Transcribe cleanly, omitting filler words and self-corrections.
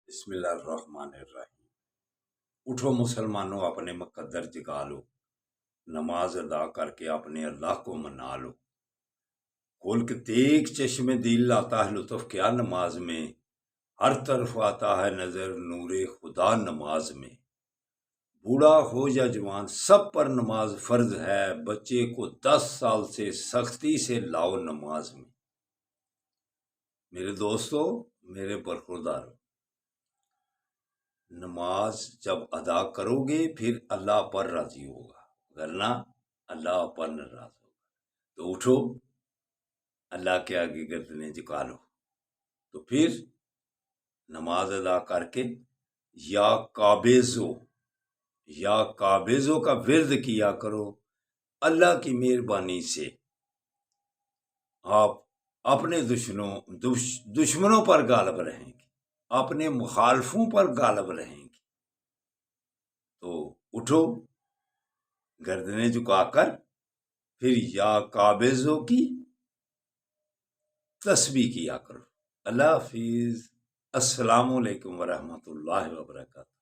بسم اللہ الرحمن الرحیم۔ اٹھو مسلمانوں، اپنے مقدر جگا لو، نماز ادا کر کے اپنے اللہ کو منا لو۔ کھول کے دیکھ چشم دل، آتا ہے لطف کیا نماز میں، ہر طرف آتا ہے نظر نور خدا نماز میں۔ بوڑھا ہو یا جوان سب پر نماز فرض ہے، بچے کو 10 سال سے سختی سے لاؤ نماز میں۔ میرے دوستو، میرے برخوردارو، نماز جب ادا کرو گے پھر اللہ پر راضی ہوگا، ورنہ اللہ پر ناراض ہوگا۔ تو اٹھو، اللہ کے آگے گردنیں جھکا لو، تو پھر نماز ادا کر کے یا کابیزو کا ورد کیا کرو۔ اللہ کی مہربانی سے آپ اپنے دشمنوں پر غالب رہیں گے، اپنے مخالفوں پر غالب رہیں گے۔ تو اٹھو، گردنیں جھکا کر پھر یا کابیزو کی تسبیح کیا کرو۔ اللہ حافظ۔ السلام علیکم ورحمۃ اللہ وبرکاتہ۔